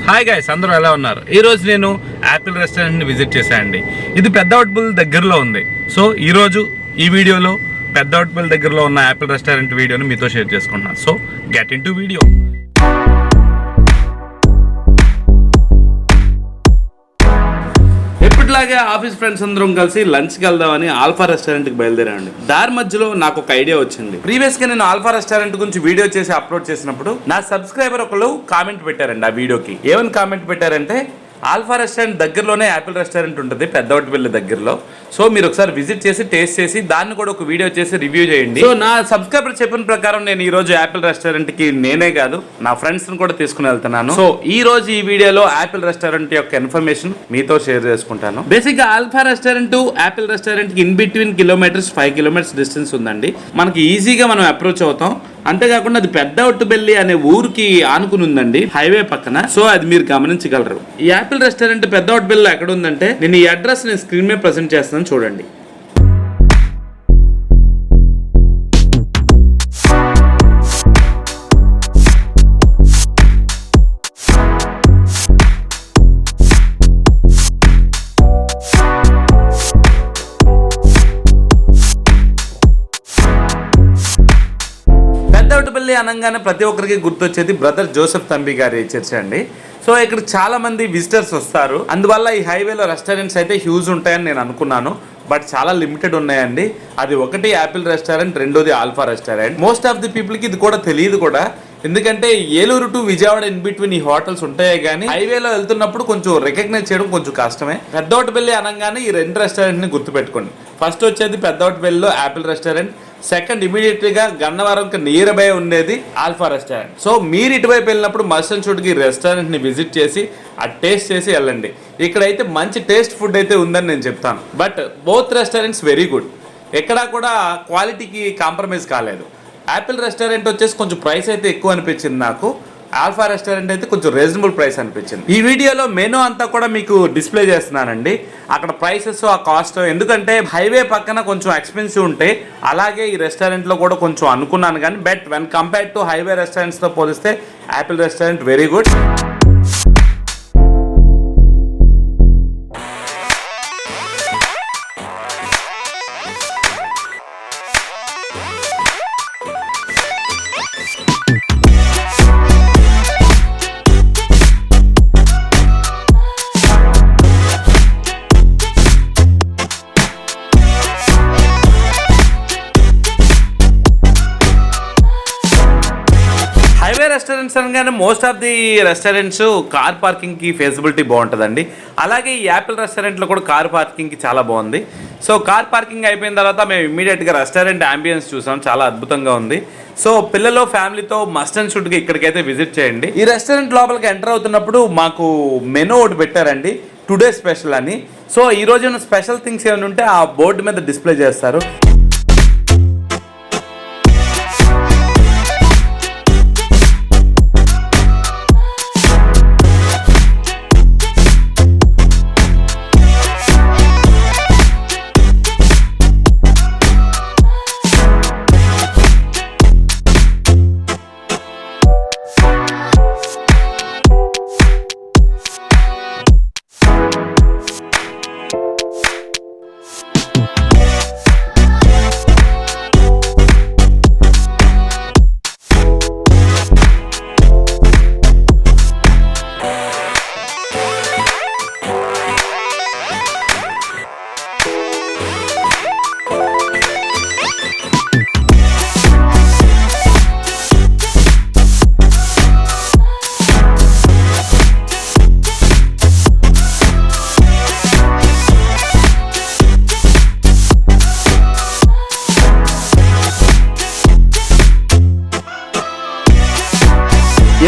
Hi guys, అందరూ ఎలా ఉన్నారు? ఈరోజు నేను యాపిల్ రెస్టారెంట్ని విజిట్ చేశానండి. ఇది పెద్దవట్పల్లి దగ్గరలో ఉంది. సో ఈరోజు ఈ వీడియోలో పెద్దవట్పల్లి దగ్గరలో ఉన్న యాపిల్ రెస్టారెంట్ వీడియోని మీతో షేర్ చేసుకుంటున్నాను. So get in to video. ఎప్పటిలాగే ఆఫీస్ ఫ్రెండ్స్ అందరం కలిసి లంచ్కి వెళ్దామని ఆల్ఫా రెస్టారెంట్కి బయలుదేరాండి. దారి మధ్యలో నాకు ఒక ఐడియా వచ్చింది. ప్రీవియస్గా నేను ఆల్ఫా రెస్టారెంట్ గురించి వీడియో చేసి అప్లోడ్ చేసినప్పుడు నా సబ్స్క్రైబర్ ఒకళ్ళు కామెంట్ పెట్టారండి. ఆ వీడియోకి ఏమని కామెంట్ పెట్టారంటే, ఆల్ఫా రెస్టారెంట్ దగ్గరలోనే యాపిల్ రెస్టారెంట్ ఉంటుంది పెద్దవట్పల్లి దగ్గరలో. సో మీరు ఒకసారి విజిట్ చేసి టేస్ట్ చేసి దాన్ని కూడా ఒక వీడియో చేసి రివ్యూ చేయండి. సో నా సబ్స్క్రైబర్ చెప్పిన ప్రకారం నేను ఈ రోజు యాపిల్ రెస్టారెంట్ కి నేనే కాదు నా ఫ్రెండ్స్ ని కూడా తీసుకుని వెళ్తున్నాను. సో ఈ రోజు ఈ వీడియోలో యాపిల్ రెస్టారెంట్ యొక్క ఇన్ఫర్మేషన్ మీతో షేర్ చేసుకుంటాను. బేసిక్ గా ఆల్ఫా రెస్టారెంట్ యాపిల్ రెస్టారెంట్ కి in between kilometres 5 kilometres distance ఉందండి. మనకి ఈజీగా మనం అప్రోచ్ అవుతాం. అంతేకాకుండా అది పెద్దవట్పల్లి అనే ఊరికి ఆనుకుని ఉందండి, హైవే పక్కన. సో అది మీరు గమనించగలరు. ఈ యాపిల్ రెస్టారెంట్ పెద్దవట్పల్లిలో ఎక్కడ ఉందంటే, నేను ఈ అడ్రస్ నేను స్క్రీన్ మీద ప్రెజెంట్ చేస్తాను చూడండి. పెద్దవట్పల్లి అనగానే ప్రతి ఒక్కరికి గుర్తొచ్చేది బ్రదర్ జోసెఫ్ తంబి గారి చర్చ్ అండి. సో ఇక్కడ చాలా మంది విజిటర్స్ వస్తారు. అందువల్ల ఈ హైవేలో రెస్టారెంట్స్ అయితే హ్యూజ్ ఉంటాయని నేను అనుకున్నాను. బట్ చాలా లిమిటెడ్ ఉన్నాయండి. అది ఒకటి యాపిల్ రెస్టారెంట్, రెండోది alpha restaurant. Most of the పీపుల్కి ఇది కూడా తెలియదు కూడా. ఎందుకంటే Eluru to Vijayawada in between ఈ హోటల్స్ ఉంటాయే కానీ హైవేలో వెళ్తున్నప్పుడు కొంచెం రికగ్నైజ్ చేయడం కొంచెం కష్టమే. పెద్దవట్పల్లి అనగానే ఈ రెండు రెస్టారెంట్ని గుర్తుపెట్టుకోండి. ఫస్ట్ వచ్చేది పెద్దవట్పల్లిలో యాపిల్ రెస్టారెంట్, సెకండ్ ఇమీడియట్ గా గన్నవరంకి నియర్ బై ఉండేది ఆల్ఫా రెస్టారెంట్. సో మీరు ఇటువైపు వెళ్ళినప్పుడు మస్ట్ షుడ్కి రెస్టారెంట్ ని విజిట్ చేసి ఆ టేస్ట్ చేసి వెళ్ళండి. ఇక్కడైతే మంచి టేస్ట్ ఫుడ్ అయితే ఉందని నేను చెప్తాను. But both restaurants very good. ఎక్కడా కూడా క్వాలిటీకి కాంప్రమైజ్ కాలేదు. యాపిల్ రెస్టారెంట్ వచ్చేసి కొంచెం ప్రైస్ అయితే ఎక్కువ అనిపించింది నాకు. ఆల్ఫా రెస్టారెంట్ అయితే కొంచెం రీజనబుల్ ప్రైస్ అనిపించింది. ఈ వీడియోలో మెనూ అంతా కూడా మీకు డిస్ప్లే చేస్తున్నానండి. అక్కడ ప్రైసెస్, ఆ కాస్ట్, ఎందుకంటే హైవే పక్కన కొంచెం ఎక్స్పెన్సివ్ ఉంటాయి. అలాగే ఈ రెస్టారెంట్లో కూడా కొంచెం అనుకున్నాను కానీ but when compare to highway రెస్టారెంట్స్తో పోలిస్తే apple restaurant very good. Highway restaurants అనగానే most of the restaurants car పార్కింగ్కి ఫెసిబిలిటీ బాగుంటుందండి. అలాగే ఈ యాపిల్ రెస్టారెంట్లో కూడా కార్ పార్కింగ్కి చాలా బాగుంది. సో కార్ పార్కింగ్ అయిపోయిన తర్వాత మేము ఇమ్మీడియట్గా రెస్టారెంట్ అంబియన్స్ చూసాం, చాలా అద్భుతంగా ఉంది. సో పిల్లలు ఫ్యామిలీతో మస్ట్ అండ్ షుడ్గా ఇక్కడికైతే విజిట్ చేయండి. ఈ రెస్టారెంట్ లోపలికి ఎంటర్ అవుతున్నప్పుడు మాకు మెనూ ఒకటి పెట్టారండి, టుడే స్పెషల్ అని. సో ఈ రోజు స్పెషల్ థింగ్స్ ఏమైనా ఉంటే ఆ బోర్డు మీద డిస్ప్లే చేస్తారు.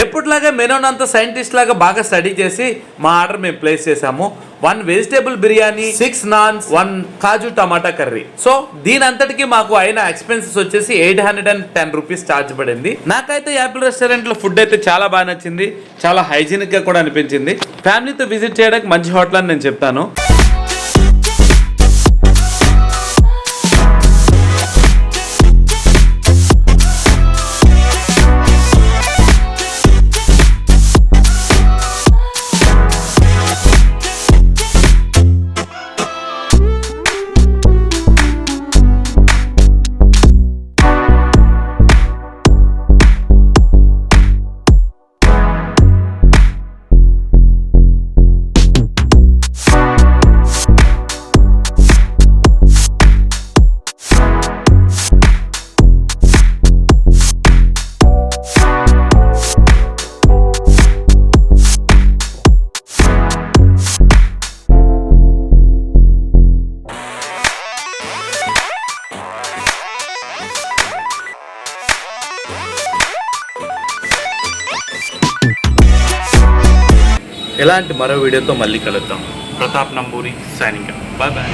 ఎప్పటిలాగా మెనూనంతా సైంటిస్ట్ లాగా బాగా స్టడీ చేసి మా ఆర్డర్ మేము ప్లేస్ చేసాము. 1 వెజిటేబుల్ బిర్యానీ, 6 నాన్స్, 1 కాజు టమాటా కర్రీ. సో దీని అంతటికి మాకు అయిన ఎక్స్పెన్సెస్ వచ్చేసి 810 రూపీస్ ఛార్జ్ పడింది. నాకైతే యాపిల్ రెస్టారెంట్ లో ఫుడ్ అయితే చాలా బాగా నచ్చింది, చాలా హైజీనిక్ గా కూడా అనిపించింది. ఫ్యామిలీతో విజిట్ చేయడానికి మంచి హోటల్ అని నేను చెప్తాను. ఎలాంటి మరో వీడియోతో మళ్ళీ కలుద్దాం. Pratap Namburi signing. Bye bye.